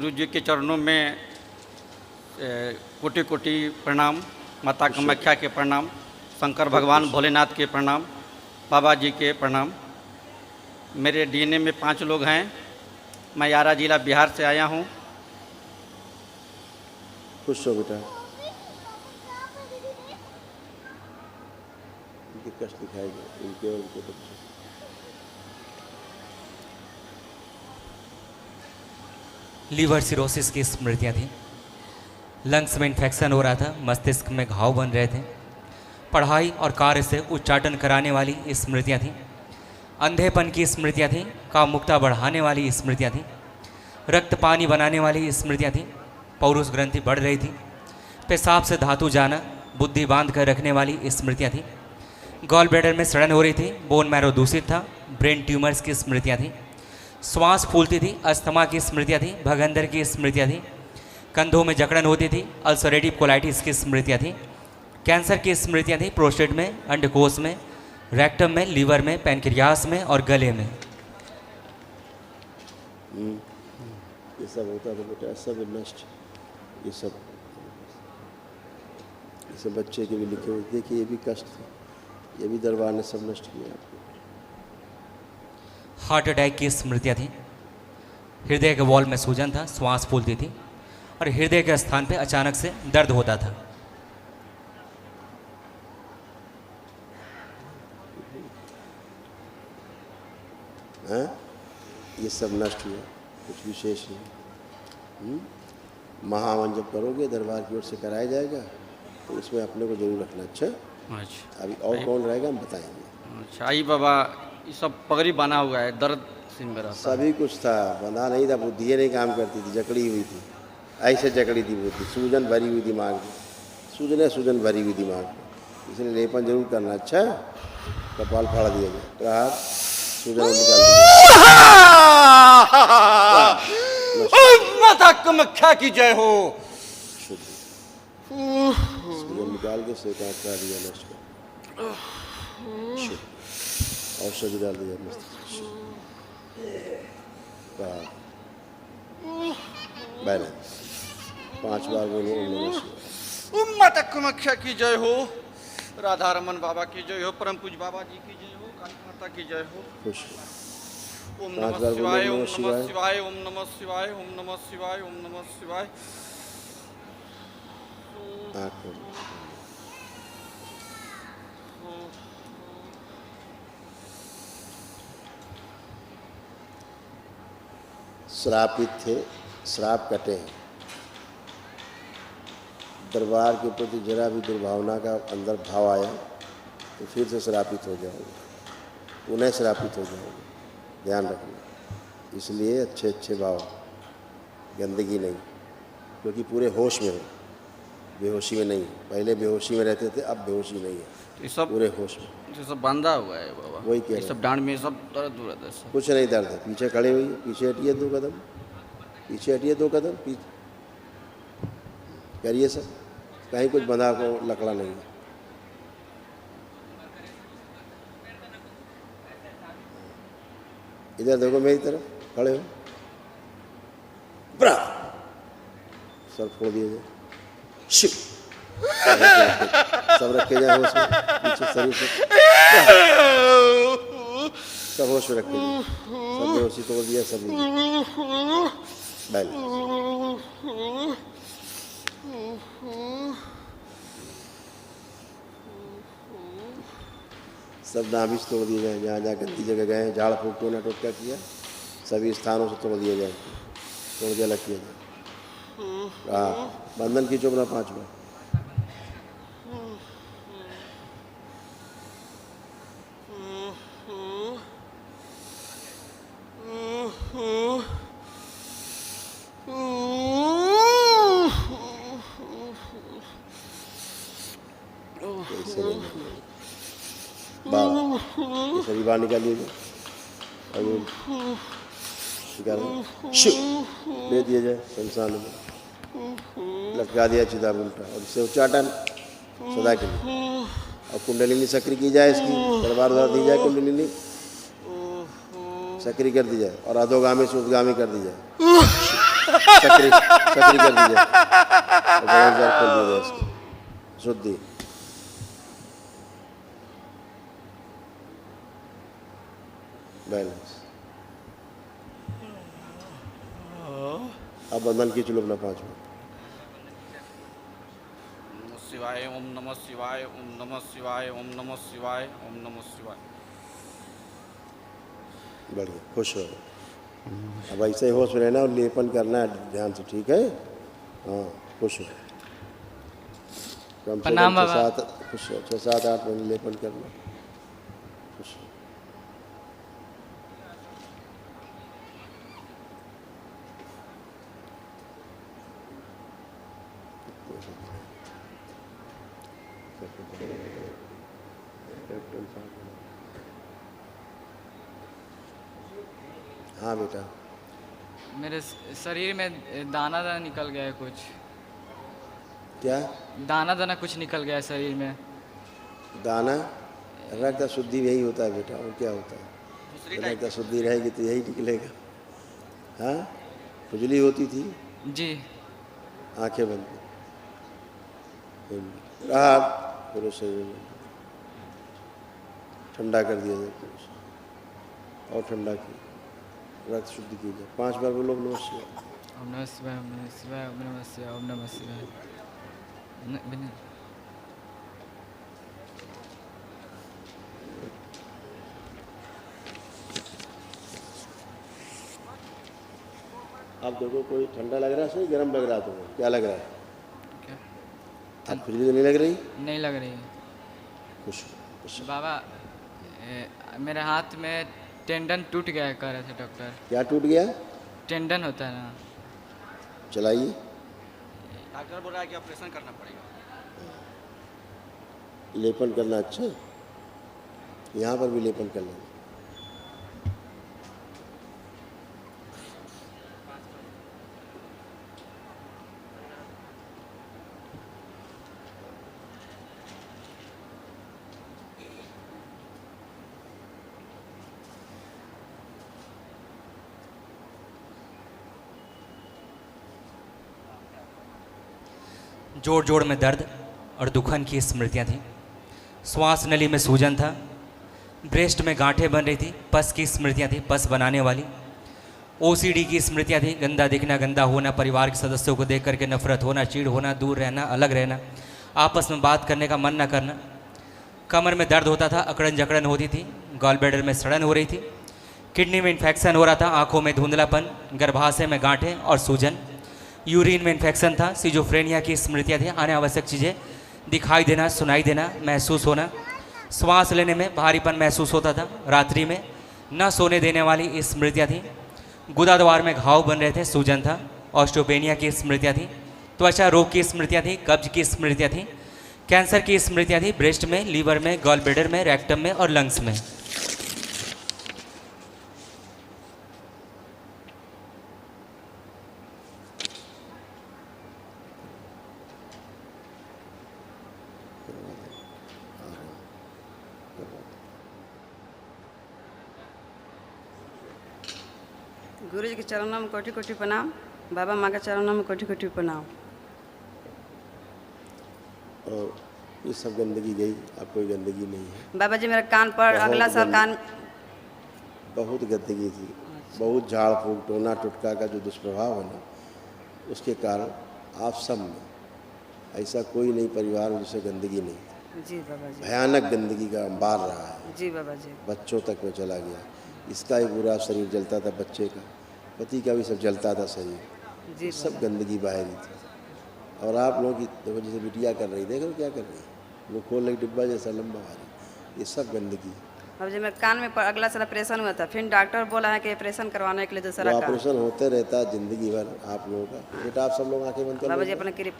गुरु जी के चरणों में कोटि कोटि प्रणाम, माता कामाख्या के प्रणाम, शंकर भगवान भोलेनाथ के प्रणाम, बाबा जी के प्रणाम। मेरे डीएनए में 5 लोग हैं। मैं यारा जिला बिहार से आया हूँ। खुश हो बेटा, इनके कष्ट दिखाएगा, इनके और उनके बच्चे। लीवर सिरोसिस की स्मृतियाँ थी, लंग्स में इन्फेक्शन हो रहा था, मस्तिष्क में घाव बन रहे थे, पढ़ाई और कार्य से उच्चाटन कराने वाली स्मृतियाँ थीं, अंधेपन की स्मृतियाँ थीं, कामुकता बढ़ाने वाली स्मृतियाँ थीं, रक्त पानी बनाने वाली स्मृतियाँ थीं, पौरुष ग्रंथि बढ़ रही थी, पेशाब से धातु जाना, बुद्धि बांध कर रखने वाली स्मृतियाँ थीं, गॉल ब्लैडर में सड़न हो रही थी, बोन मैरो दूषित था, ब्रेन ट्यूमर्स की स्मृतियाँ थीं, श्वास फूलती थी, अस्थमा की स्मृतियाँ थीं, भगंदर की स्मृतियाँ थीं, कंधों में जकड़न होती थी, अल्सरेटिव कोलाइटिस की स्मृतियाँ थीं, कैंसर की स्मृतियाँ थीं, प्रोस्टेट में, अंडकोश में, रेक्टम में, लीवर में, पैनक्रियास में और गले में। ये सब होता था बेटा, सब नष्ट। ये सब बच्चे के भी लिखे हुए, देखिए ये भी कष्ट थे, ये भी दरबार ने सब नष्ट किया आपको। हार्ट अटैक की स्मृतियाँ थीं, हृदय के वॉल में सूजन था, श्वास फूलती थी और हृदय के स्थान पे अचानक से दर्द होता था। हाँ, ये सब नष्ट हुआ, कुछ विशेष नहीं। महावन जब करोगे दरबार की ओर से कराया जाएगा तो उसमें अपने को जरूर रखना। अच्छा, अभी और कौन रहेगा हम बताएंगे। अच्छा, आई बाबा, ये सब पगड़ी बना हुआ है, दर्द सिर में रहता है। सभी कुछ था, बंधा नहीं था, बुद्धि नहीं काम करती थी, जकड़ी हुई थी, ऐसे जकड़ी थी बुद्धि, सूजन भरी हुई दिमाग में, सूजन भरी हुई दिमाग में, इसलिए लेपन जरूर करना। अच्छा, कपाल फाड़ दिया जाए, प्रहार सूजन निकाल दिया। माता कामाख्या की जय हो। सूजन निकाल के सेका कर दिया, नष्ट कर, औषधि डाल दिया मस्तिष्क। बैलेंस 5 बार बोलो ओम नमः शिवाय। माता कामाख्या की जय हो, राधा रमन बाबा की जय हो, परम पूज बाबा जी की जय हो, काली माता की जय हो। खुश ओम नमः शिवाय, ओम नमः शिवाय, ओम नमः शिवाय, ओम नमः शिवाय, ओम नमः शिवाय। श्रापित थे, श्राप कटे हैं। दरबार के प्रति जरा भी दुर्भावना का अंदर भाव आया तो फिर से श्रापित हो जाओगे, पुनः श्रापित हो जाओगे, ध्यान रखना। इसलिए अच्छे अच्छे भाव, गंदगी नहीं, क्योंकि पूरे होश में हो, बेहोशी में नहीं। पहले बेहोशी में रहते थे, अब बेहोशी नहीं है, ये सब पूरे होश में। ये सब बांधा हुआ है बाबा, वही कह ये सब डांड में सब दर्द हो रहा है। कुछ नहीं दर्द है, पीछे खड़े हुई, पीछे हटिए 2 कदम, पीछे हटिए 2 कदम, करिए सब, कहीं कुछ बंधा को लकड़ा नहीं है। इधर देखो मेरी तरफ, खड़े हो, सर फोड़ दिए जाए, शिव सब रखे जाए होश में, पीछे शरीर से सब होश में रखे जाए, सब बेहोशी तोड़ दिया, सब बैलेंस। सब नाभिश तोड़ दिए जाए, जहाँ जहाँ गंदी जगह गए हैं, झाड़ फूक टोना टोटका किया, सभी स्थानों से तोड़ दिया जाए, तोड़ के अलग किया जाए। हाँ, बंधन की चोपना 5 बार। सभी बाहर निकाल लीजिए, ले दिया जाए शमशान में, लटका दिया चिता उल्टा, और इससे उच्चाटन सदा के लिए। और कुंडलिनी सक्रिय की जाए, इसकी दरबार द्वारा दी जाए, कुंडलिनी सक्रिय कर दी जाए और अधोगामी से उद्गामी कर दी जाए। सक्रिय कर दीजिए, खोल दीजिए इसको, शुद्धि। बैलेंस। अब बंधन खींच लो अपना 5 मिनट। शिवाय ओम नमः शिवाय ओम नमः शिवाय ओम नमः शिवाय ओम नमः शिवाय। बढ़िया, खुश हो। अब ऐसे ही होश में रहना और लेपन करना है ध्यान से, ठीक है? हाँ, खुश हो। कम से कम 6-7 महीने लेपन करना। खुश हो। हाँ बेटा, मेरे शरीर में दाना दाना निकल गया है कुछ। क्या दाना दाना कुछ निकल गया है शरीर में। दाना? रक्त शुद्धि यही होता है बेटा, और क्या होता है? रक्त शुद्धि रहेगी तो यही निकलेगा। हाँ, खुजली होती थी? जी। आंखें बंद राहत, पूरे शरीर में ठंडा कर दिया जाए पूरे शरीर। और ठंडा की रक्त शुद्धि की जाए। 5 बार बोलो नमः शिवाय। ओम नमः शिवाय ओम नमः शिवाय ओम नमः शिवाय ओम नमः शिवाय। आप देखो, कोई ठंडा लग रहा है सही, गर्म लग रहा है तुम्हें? क्या लग रहा है? क्या? आप खुजली तो नहीं लग रही? नहीं लग रही है खुश खुश। बाबा। मेरे हाथ में टेंडन टूट गया है, कह रहे थे डॉक्टर। क्या टूट गया? टेंडन होता है ना। चलाइए। डॉक्टर बोल रहा है कि ऑपरेशन करना पड़ेगा। लेपन करना अच्छा है, यहाँ पर भी लेपन कर लेना। जोड़ जोड़ में दर्द और दुखन की स्मृतियाँ थीं। श्वास नली में सूजन था, ब्रेस्ट में गांठें बन रही थी, पस की स्मृतियाँ थी, पस बनाने वाली। ओसीडी की स्मृतियाँ थी, गंदा दिखना, गंदा होना, परिवार के सदस्यों को देख करके नफरत होना, चीड़ होना, दूर रहना, अलग रहना, आपस में बात करने का मन न करना। कमर में दर्द होता था, अकड़न जकड़न होती थी, गॉल ब्लैडर में सड़न हो रही थी, किडनी में इन्फेक्शन हो रहा था, आंखों में धुंधलापन, गर्भाशय में गांठें और सूजन, यूरिन में इन्फेक्शन था, सिजोफ्रेनिया की स्मृतियाँ थी, अनावश्यक चीज़ें दिखाई देना, सुनाई देना, महसूस होना, श्वास लेने में भारीपन महसूस होता था, रात्रि में न सोने देने वाली स्मृतियाँ थी, गुदाद्वार में घाव बन रहे थे, सूजन था, ऑस्टियोपेनिया की स्मृतियाँ थी, त्वचा रोग की स्मृतियाँ थी, कब्ज की स्मृतियाँ थी, कैंसर की स्मृतियाँ थी, ब्रेस्ट में, लीवर में, गॉल ब्लैडर में, रेक्टम में और लंग्स में। गुरु जी के चरणों में कोटि कोटि प्रणाम। बाबा माँ के चरणों में कोटि कोटि प्रणाम। और ये सब गंदगी गई, अब कोई गंदगी नहीं है। बाबा जी मेरे कान पर बहुत अगला साल कान बहुत गंदगी थी, बहुत झाड़ फूक, टोना टुटका का जो दुष्प्रभाव है ना, उसके कारण आप सब में ऐसा कोई नहीं परिवार में जिसे गंदगी नहीं थी। जी बाबा जी। भयानक गंदगी का अंबार रहा है, जी बाबा जी। बच्चों तक में चला गया। इसका ही पूरा शरीर जलता था, बच्चे का, पति का भी सब जलता था शरीर। जी सब गंदगी बाहरी थी। और आप लोगों की देखो, जैसे बिटिया कर रही, देखो क्या कर रही है, वो खोल एक डिब्बा जैसा लंबा भारी, ये सब गंदगी। बाबा जी मेरे कान में अगला साल ऑपरेशन हुआ था, फिर डॉक्टर बोला है कि ऑपरेशन करवाने के लिए दूसरा कान। ऑपरेशन होते रहता है जिंदगी भर आप लोगों का। बेटा आप सब लोग आंखें बंद कर बाबा जी लो। अपने कृप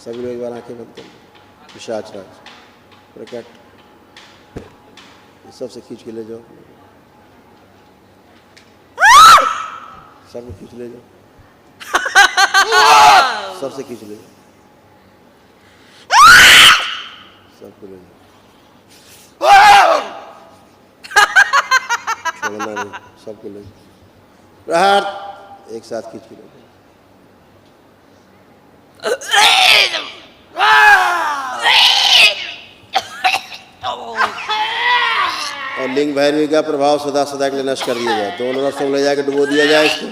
सभी लोग एक बार आंखें बंद कर लो। पिशाच राज प्रकट, ये सबसे खींच के ले जाओ, सबको खींच ले जाओ, सबसे खींच ले जाओ, सबको ले जाओ, छोड़ना नहीं, सबको ले जाओ। प्रहार एक साथ खींच के ले जाओ। और लिंग भैरवी का प्रभाव सदा सदा के लिए नष्ट कर दिया जाए। दोनों रसों में ले जाकर डुबो दिया जाए इसको,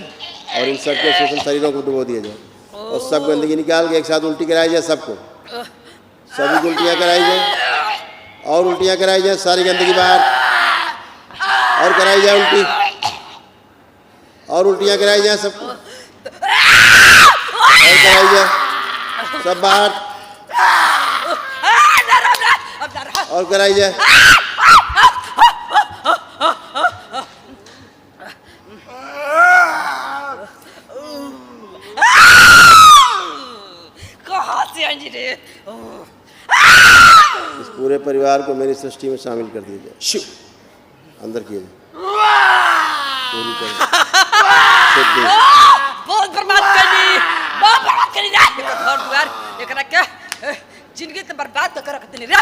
और इन सबके सूक्ष्म शरीरों को डुबो दिया जाए, और सब गंदगी निकाल के एक साथ उल्टी कराई जाए। सबको सभी उल्टियाँ कराई जाए, और उल्टियाँ कराई जाए, सारी गंदगी बाहर, और कराई जाए उल्टी, और उल्टियाँ कराई जाए सबको, और कराई जाए सब बाहर, और कराई जाए। कहाँ से आई रे? इस पूरे परिवार को मेरी सृष्टि में शामिल कर दिया जाए। शिव अंदर किए जाए पूरी तरह शुद्ध। बहुत बर्बाद करी, बहुत बर्बाद करी रे। एक घर द्वार एकरा के जिंदगी तो बर्बाद कर रख देनी रे।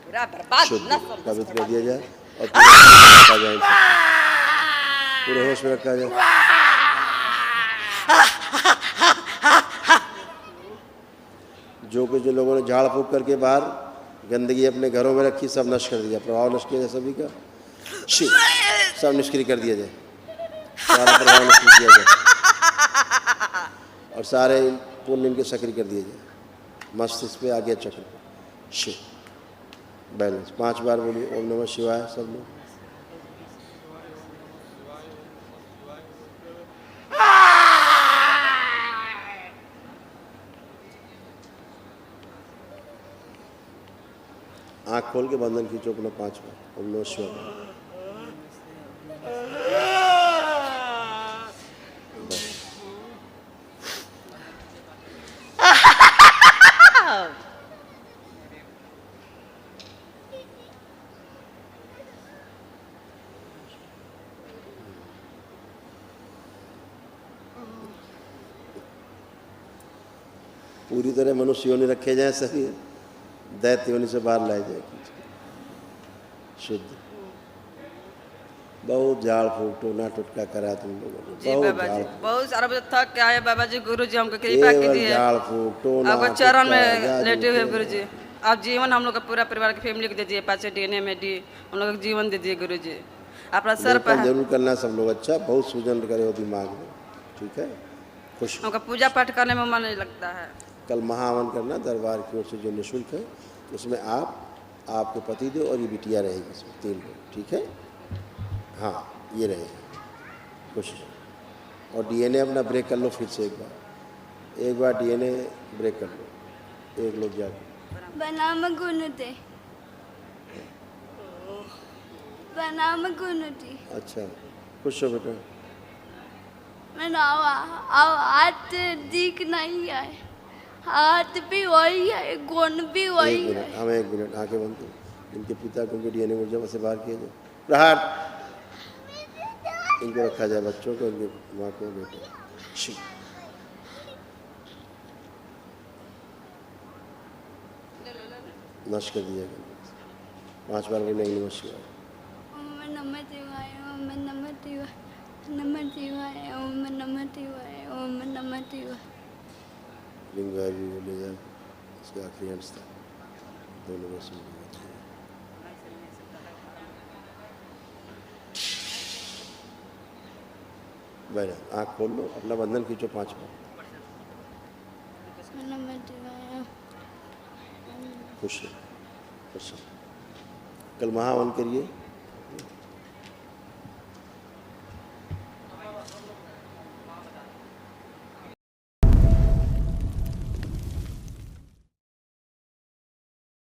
पूरा बर्बाद शुद्ध न पवित्र कर दिया जाए, और पूरे रखा जाए, पूरे होश में रखा जाए। जो कुछ जो लोगों ने झाड़ फूक करके बाहर गंदगी अपने घरों में रखी, सब नष्ट कर दिया, प्रभाव नष्ट किया जाए सभी का। शिव सब निष्क्रिय कर दिया जाए, सारा प्रभाव नष्ट किया जाए, और सारे पुण्य इनके सक्रिय कर दिए जाए। मस्तिष्क पे आगे चक्र शिव बैलेंस 5 बार बोलिए ओम नमः शिवाय सब लोग। आँख खोल के बंधन खींचो अपना 5 बार ओम नमः शिवाय। पूरी तरह मनुष्य योनि रखे जाए, सभी दैत्य योनि से बाहर लाए जाए। शुद्ध बहुत झाड़ फूक टोना टुटका करा तुम लोगों ने, जी बहुत बाबा जी, झाड़ बहुत सारा बजे थक के आए बाबा जी। गुरु जी हमको कृपा केवल कीजिए, झाड़ फूक टोना आपको चरण टुटका, में जादू, लेटे हुए टोना। गुरु जी। आप जीवन हम लोग का पूरा परिवार की फैमिली को दे दिए, 5 DNA में डी हम लोग को जीवन दे दिए गुरु जी। अपना सर पर लेकिन जरूर करना सब लोग, अच्छा बहुत सूजन करे हो दिमाग में, ठीक है। खुश हमका पूजा पाठ करने में मन नहीं लगता है। कल महाहवन करना दरबार की ओर से जो निःशुल्क है, उसमें आप, आपके पति देव और ये बिटिया रहेगी, इसमें 3 लोग, ठीक है। हाँ ये रहेगी, खुश। और DNA अपना ब्रेक कर लो फिर से एक बार DNA ब्रेक कर लो, एक लोग जाके बनाम गुणते, बनाम गुणती। अच्छा खुश हो बेटा। मैंने हाथ दिख नहीं है, हाथ भी वही है, गुण भी वही एक है। मिनट, हमें 1 मिनट आंखें बंद करो। इनके पिता को उनके DNA ऊर्जा से बाहर किया जाए। प्रहार इनको रखा जाए, बच्चों को, इनके माँ को, बेटे शिव। नष्ट कर दिया गया। 5 बार बोले नमः शिवाय। ओम नमः शिवाय, ओम नमः शिवाय, नमः शिवाय, ओम नमः शिवाय, ओम नमः शिवाय। लिंग भी ले जाए, इसके आखिरी अंश तक दोनों में सुन बैठा। आँख खोल लो, अपना बंधन खींचो 5 बार। नमः शिवाय। खुश है, खुश है। कल महावन करिए।